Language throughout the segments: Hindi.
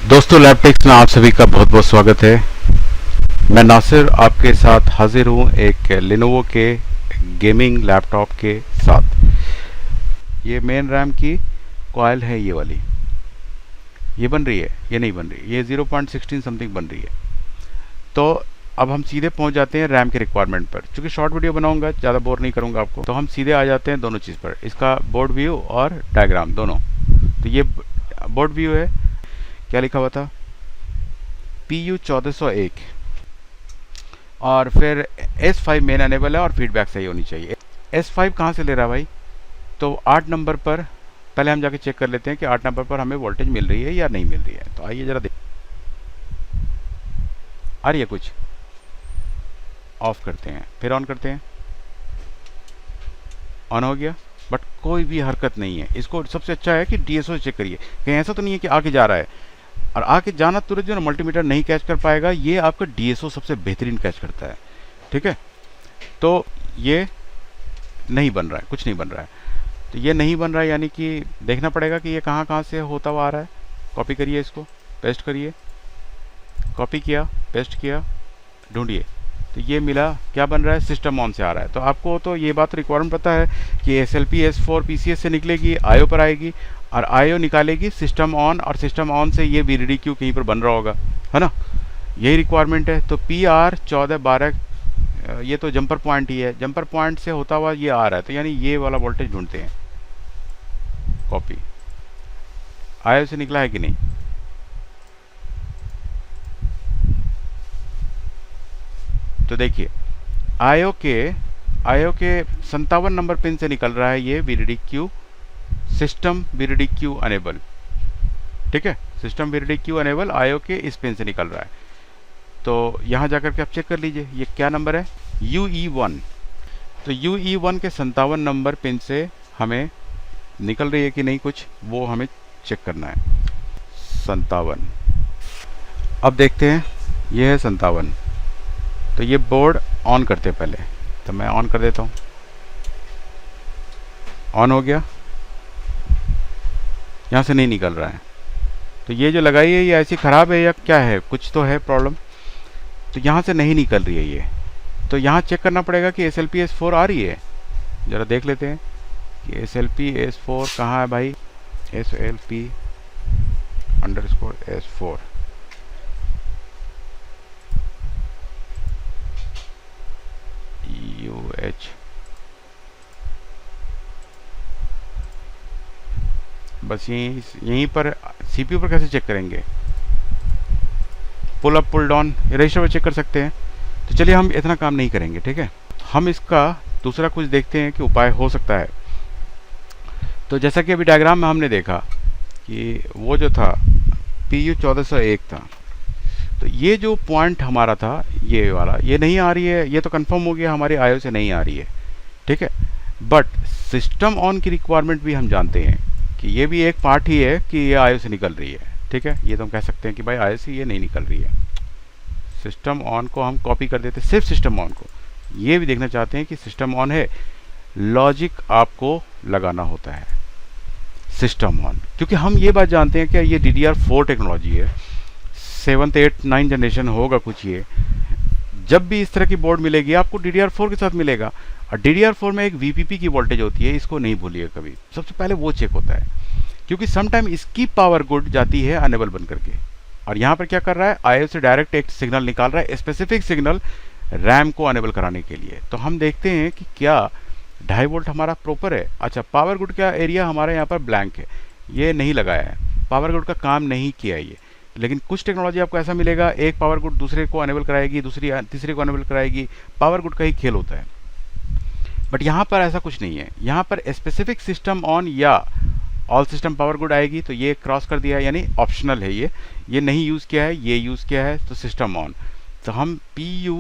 दोस्तों लैपटेक्स में आप सभी का बहुत बहुत स्वागत है। मैं नासिर आपके साथ हाजिर हूँ एक लिनोवो के गेमिंग लैपटॉप के साथ। ये मेन रैम की कॉइल है, ये वाली ये बन रही है, ये नहीं बन रही, ये 0.16 समथिंग बन रही है। तो अब हम सीधे पहुंच जाते हैं रैम के रिक्वायरमेंट पर। चूँकि शॉर्ट वीडियो बनाऊंगा, ज़्यादा बोर नहीं करूंगा आपको, तो हम सीधे आ जाते हैं दोनों चीज़ पर, इसका बोर्ड व्यू और डायग्राम दोनों। तो ये बोर्ड व्यू है, क्या लिखा हुआ था, PU 1401 और फिर S5 मेन अनेबल है और फीडबैक सही होनी चाहिए। S5 कहाँ से ले रहा है भाई? तो 8 नंबर पर पहले हम जाके चेक कर लेते हैं कि 8 नंबर पर हमें वोल्टेज मिल रही है या नहीं मिल रही है। तो आइए ज़रा देख, आ रही है कुछ, ऑफ करते हैं फिर ऑन करते हैं, ऑन हो गया, बट कोई भी हरकत नहीं है। इसको सबसे अच्छा है कि DSO चेक करिए, कहीं ऐसा तो नहीं है कि आके जा रहा है और आके जाना तुरंत जो ना मल्टीमीटर नहीं कैच कर पाएगा। ये आपका DSO सबसे बेहतरीन कैच करता है, ठीक है। तो ये नहीं बन रहा है, कुछ नहीं बन रहा है, तो ये नहीं बन रहा है, यानी कि देखना पड़ेगा कि ये कहाँ कहाँ से होता हुआ आ रहा है। कॉपी करिए, इसको पेस्ट करिए, कॉपी किया, पेस्ट किया, ढूंढिए, तो ये मिला, क्या बन रहा है, सिस्टम ऑन से आ रहा है। तो आपको तो ये बात रिक्वायरमेंट पता है कि SLP S4 PCS से निकलेगी, IO पर आएगी और IO निकालेगी सिस्टम ऑन, और सिस्टम ऑन से ये VDDQ कहीं पर बन रहा होगा, है ना, यही रिक्वायरमेंट है। तो PR 1412 ये तो जंपर पॉइंट ही है, जंपर पॉइंट से होता हुआ ये आ रहा है, तो यानी ये वाला वोल्टेज ढूंढते हैं। कॉपी, IO से निकला है कि नहीं, तो देखिए IO के 57 नंबर पिन से निकल रहा है ये VDDQ, सिस्टम VDDQ अनेबल, ठीक है, सिस्टम VDDQ अनेबल IO के इस पिन से निकल रहा है। तो यहाँ जाकर के आप चेक कर लीजिए, ये क्या नंबर है, UE1। तो UE1 के 57 नंबर पिन से हमें निकल रही है कि नहीं कुछ, वो हमें चेक करना है। 57, अब देखते हैं, ये है 57। तो ये बोर्ड ऑन करते हैं पहले, तो मैं ऑन कर देता हूँ, ऑन हो गया, यहाँ से नहीं निकल रहा है। तो ये जो लगाई है ये ऐसी ख़राब है या क्या है, कुछ तो है प्रॉब्लम, तो यहाँ से नहीं निकल रही है ये। तो यहाँ चेक करना पड़ेगा कि SLP S4 आ रही है, ज़रा देख लेते हैं कि SLP S4 कहाँ है भाई, SLP _ S4, UH, बस यहीं पर CPU पर कैसे चेक करेंगे, pull up pull down register पर चेक कर सकते हैं। तो चलिए हम इतना काम नहीं करेंगे, ठीक है, हम इसका दूसरा कुछ देखते हैं कि उपाय हो सकता है। तो जैसा कि अभी डायग्राम में हमने देखा कि वो जो था PU 1401 था, तो ये जो पॉइंट हमारा था ये वाला, ये नहीं आ रही है, ये तो कंफर्म हो गया हमारे IO से नहीं आ रही है, ठीक है। बट सिस्टम ऑन की रिक्वायरमेंट भी हम जानते हैं कि ये भी एक पार्ट ही है कि ये IO से निकल रही है, ठीक है। ये तो हम कह सकते हैं कि भाई IO से ये नहीं निकल रही है। सिस्टम ऑन को हम कॉपी कर देते, सिर्फ सिस्टम ऑन को, ये भी देखना चाहते हैं कि सिस्टम ऑन है। लॉजिक आपको लगाना होता है सिस्टम ऑन, क्योंकि हम ये बात जानते हैं कि ये DDR4 टेक्नोलॉजी है, 7th 8th 9th जनरेशन होगा कुछ ये। जब भी इस तरह की बोर्ड मिलेगी आपको DDR4 के साथ मिलेगा, और DDR4 में एक VPP की वोल्टेज होती है, इसको नहीं भूलिए कभी, सबसे पहले वो चेक होता है, क्योंकि समटाइम इसकी पावर गुड जाती है अनेबल बन करके, और यहाँ पर क्या कर रहा है, IO से डायरेक्ट एक सिग्नल निकाल रहा है, स्पेसिफिक सिग्नल रैम को अनेबल कराने के लिए। तो हम देखते हैं कि क्या 2.5 वोल्ट हमारा प्रॉपर है। अच्छा, पावर गुड का एरिया हमारे यहाँ पर ब्लैंक है, ये नहीं लगाया है, पावर गुड का काम नहीं किया है ये। लेकिन कुछ टेक्नोलॉजी आपको ऐसा मिलेगा, एक पावर गुड दूसरे को अनेबल कराएगी, दूसरी तीसरे को अनेबल कराएगी, पावर गुड का ही खेल होता है। बट यहाँ पर ऐसा कुछ नहीं है, यहाँ पर स्पेसिफिक सिस्टम ऑन या ऑल सिस्टम पावर गुड आएगी, तो ये क्रॉस कर दिया है, यानी ऑप्शनल है, ये नहीं यूज़ किया है, ये यूज़ किया है, तो सिस्टम ऑन। तो हम PU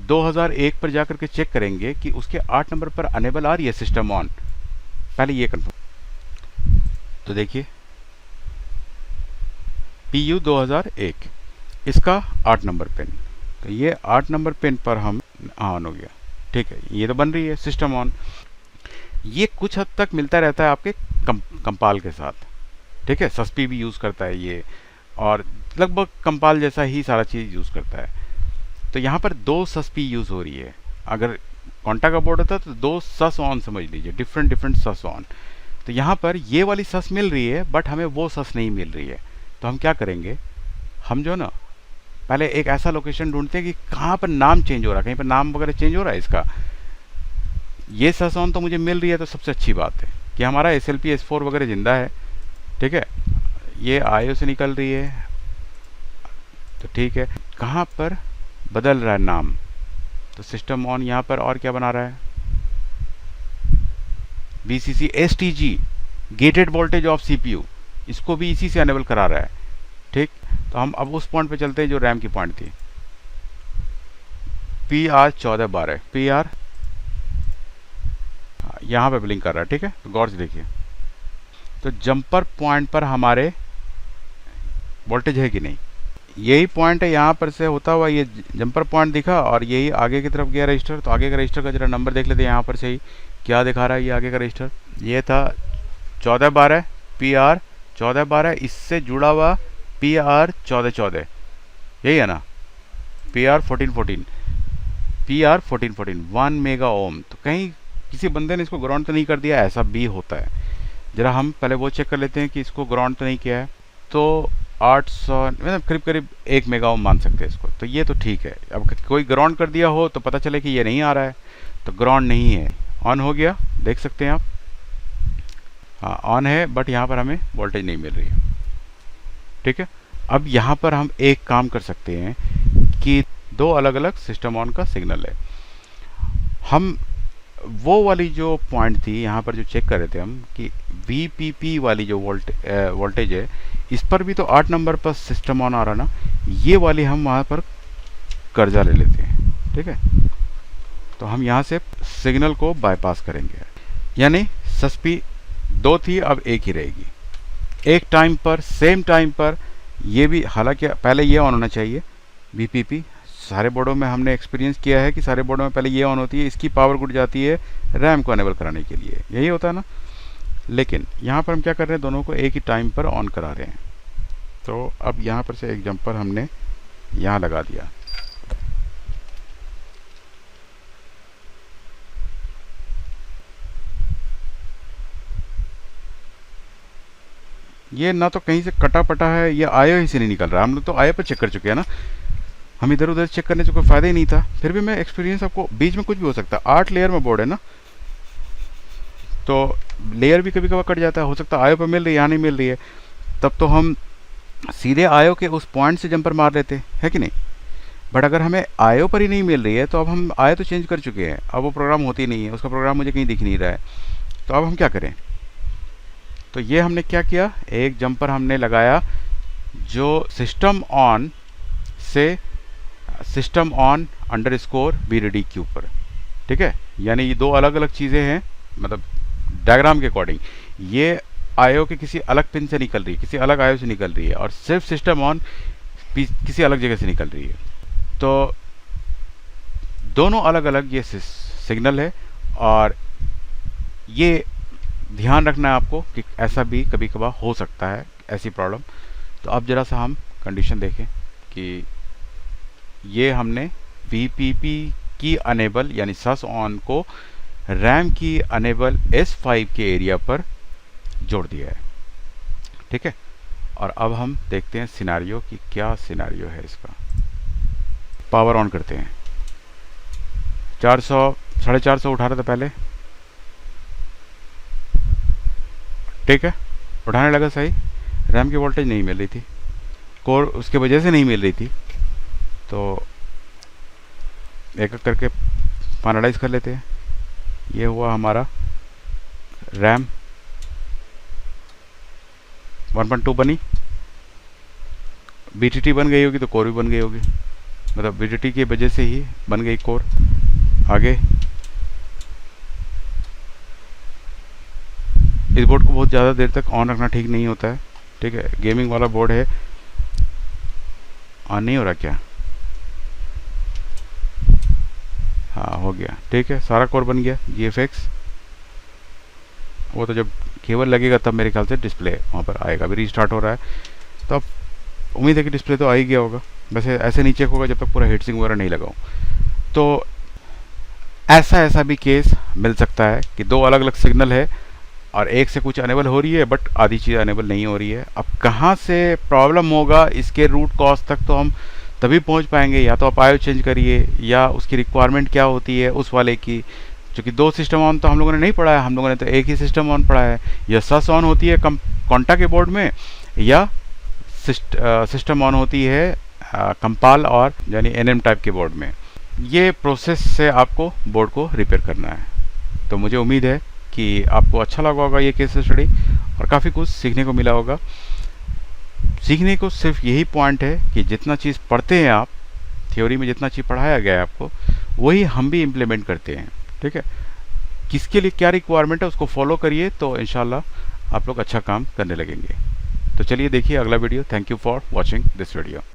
2001 पर जाकर के चेक करेंगे कि उसके 8 नंबर पर अनेबल आ रही है सिस्टम ऑन, पहले ये कंफर्म। तो देखिए PU 2001, इसका 8 नंबर पिन, तो ये 8 नंबर पिन पर हम ऑन हो गया, ठीक है, ये तो बन रही है सिस्टम ऑन। ये कुछ हद तक मिलता रहता है आपके कंपाल के साथ, ठीक है, सस्पी भी यूज़ करता है ये, और लगभग कंपाइल जैसा ही सारा चीज़ यूज़ करता है। तो यहाँ पर 2 सस पी यूज़ हो रही है। अगर कॉन्टा का बोर्ड होता तो 2 सस ऑन समझ लीजिए, डिफरेंट डिफरेंट सस ऑन। तो यहाँ पर ये वाली सस मिल रही है बट हमें वो सस नहीं मिल रही है। तो हम क्या करेंगे, हम जो ना पहले एक ऐसा लोकेशन ढूंढते हैं कि कहाँ पर नाम चेंज हो रहा है, कहीं पर नाम वगैरह चेंज हो रहा है इसका। ये सस ऑन तो मुझे मिल रही है तो सबसे अच्छी बात है कि हमारा SLP S4 वगैरह ज़िंदा है। ठीक है, ये IO से निकल रही है तो ठीक है। कहाँ पर बदल रहा है नाम, तो सिस्टम ऑन यहाँ पर और क्या बना रहा है, BCC STG gated voltage of CPU, इसको भी इसी से अनेबल करा रहा है। ठीक, तो हम अब उस पॉइंट पे चलते हैं जो रैम की पॉइंट थी, PR 1412 PR यहाँ पे ब्लिंक कर रहा है। ठीक है, तो गौर से देखिए, तो जंपर पॉइंट पर हमारे वोल्टेज है कि नहीं, यही पॉइंट है, यहाँ पर से होता हुआ ये जंपर पॉइंट दिखा और यही आगे की तरफ गया रजिस्टर। तो आगे का रजिस्टर का जरा नंबर देख लेते हैं, यहाँ पर से ही क्या दिखा रहा है। ये आगे का रजिस्टर ये था 1412 PR 1412, इससे जुड़ा हुआ PR 1414, यही है ना, PR 1414 PR 1414 1 मेगा ओम। तो कहीं किसी बंदे ने इसको ग्राउंड तो नहीं कर दिया, ऐसा भी होता है। ज़रा हम पहले वो चेक कर लेते हैं कि इसको ग्राउंड तो नहीं किया है। तो 800 मतलब करीब करीब 1 मेगा ओम मान सकते हैं इसको, तो ये तो ठीक है। अब कोई ग्राउंड कर दिया हो तो पता चले कि ये नहीं आ रहा है, तो ग्राउंड नहीं है, ऑन हो गया, देख सकते हैं आप। हाँ ऑन है बट यहाँ पर हमें वोल्टेज नहीं मिल रही है। ठीक है, अब यहाँ पर हम एक काम कर सकते हैं कि 2 अलग अलग सिस्टम ऑन का सिग्नल है। हम वो वाली जो पॉइंट थी यहाँ पर जो चेक कर रहे थे हम कि VPP वाली जो वोल्टेज है, इस पर भी तो 8 नंबर पर सिस्टम ऑन आ रहा ना, ये वाली हम वहाँ पर कर्जा ले लेते हैं। ठीक है, तो हम यहाँ से सिग्नल को बाईपास करेंगे, यानी सस्पी 2 थी अब 1 ही रहेगी। एक टाइम पर सेम टाइम पर ये भी, हालांकि पहले ये ऑन होना चाहिए VPP। सारे बोर्डों में हमने एक्सपीरियंस किया है कि सारे बोर्डों में पहले ये ऑन होती है, इसकी पावर गुड जाती है रैम को अनेबल कराने के लिए, यही होता है ना। लेकिन यहाँ पर हम क्या कर रहे हैं, दोनों को एक ही टाइम पर ऑन करा रहे हैं। तो अब यहाँ पर से एक जंपर हमने यहाँ लगा दिया, ये ना तो कहीं से कटा पटा है, ये आयो ही से नहीं निकल रहा। हम लोग तो आयो पर चेक कर चुके हैं ना, हम इधर उधर चेक करने से कोई फ़ायदा ही नहीं था। फिर भी मैं एक्सपीरियंस आपको, बीच में कुछ भी हो सकता है, 8 लेयर में बोर्ड है ना, तो लेयर भी कभी कभार कट जाता है, हो सकता है आयो पर मिल रही है, यहाँ नहीं मिल रही है, तब तो हम सीधे आयो के उस पॉइंट से जंपर मार लेते है कि नहीं। बट अगर हमें आयो पर ही नहीं मिल रही है तो अब हम आयो तो चेंज कर चुके हैं, अब वो प्रोग्राम होती नहीं है, उसका प्रोग्राम मुझे कहीं दिख नहीं रहा है। तो अब हम क्या करें, तो ये हमने क्या किया, एक जंपर हमने लगाया जो सिस्टम ऑन से सिस्टम ऑन अंडरस्कोर VDD के ऊपर। ठीक है, यानी ये 2 अलग अलग चीज़ें हैं, मतलब डायग्राम के अकॉर्डिंग ये आयो के किसी अलग पिन से निकल रही है, किसी अलग आयो से निकल रही है, और सिर्फ सिस्टम ऑन किसी अलग जगह से निकल रही है। तो दोनों अलग अलग ये सिग्नल है, और ये ध्यान रखना है आपको कि ऐसा भी कभी कभार हो सकता है, ऐसी प्रॉब्लम। तो अब ज़रा सा हम कंडीशन देखें कि ये हमने VPP की अनेबल यानी सस ऑन को रैम की अनेबल S5 के एरिया पर जोड़ दिया है। ठीक है, और अब हम देखते हैं सिनारियो कि क्या सिनारियो है इसका। पावर ऑन करते हैं, 400 450 उठा रहा था पहले, ठीक है, उठाने लगा सही, रैम की वोल्टेज नहीं मिल रही थी, कोर उसके वजह से नहीं मिल रही थी। तो एक एक करके फाइनलाइज कर लेते हैं। ये हुआ हमारा रैम 1.2 बनी, BTT बन गई होगी तो कोर भी बन गई होगी, मतलब BTT की वजह से ही बन गई कोर। आगे इस बोर्ड को बहुत ज़्यादा देर तक ऑन रखना ठीक नहीं होता है। ठीक है, गेमिंग वाला बोर्ड है, ऑन नहीं हो रहा क्या, हाँ हो गया। ठीक है, सारा कोर बन गया, GFX। वो तो जब केबल लगेगा तब मेरे ख्याल से डिस्प्ले वहाँ पर आएगा, अभी रीस्टार्ट हो रहा है। तो अब उम्मीद है कि डिस्प्ले तो आ ही गया होगा। वैसे ऐसे नहीं चेक होगा जब तक पूरा हीट सिंक वगैरह नहीं लगाऊं। तो ऐसा भी केस मिल सकता है कि दो अलग अलग सिग्नल है और एक से कुछ अनेबल हो रही है बट आधी चीज़ अनेबल नहीं हो रही है। अब कहाँ से प्रॉब्लम होगा, इसके रूट कॉज तक तो हम तभी पहुंच पाएंगे, या तो आप आयो चेंज करिए या उसकी रिक्वायरमेंट क्या होती है उस वाले की। क्योंकि दो सिस्टम ऑन तो हम लोगों ने नहीं पढ़ा है, हम लोगों ने तो एक ही सिस्टम ऑन पढ़ा है। या सस ऑन होती है कॉन्टा के बोर्ड में, या सिस्टम ऑन होती है कंपाल और यानी एनएम टाइप के बोर्ड में। ये प्रोसेस से आपको बोर्ड को रिपेयर करना है। तो मुझे उम्मीद है कि आपको अच्छा लगा होगा ये केस स्टडी और काफ़ी कुछ सीखने को मिला होगा। सीखने को सिर्फ यही पॉइंट है कि जितना चीज़ पढ़ते हैं आप, थ्योरी में जितना चीज़ पढ़ाया गया है आपको, वही हम भी इम्प्लीमेंट करते हैं। ठीक है, किसके लिए क्या रिक्वायरमेंट है उसको फॉलो करिए, तो इंशाल्लाह आप लोग अच्छा काम करने लगेंगे। तो चलिए देखिए अगला video. Thank you for watching this video.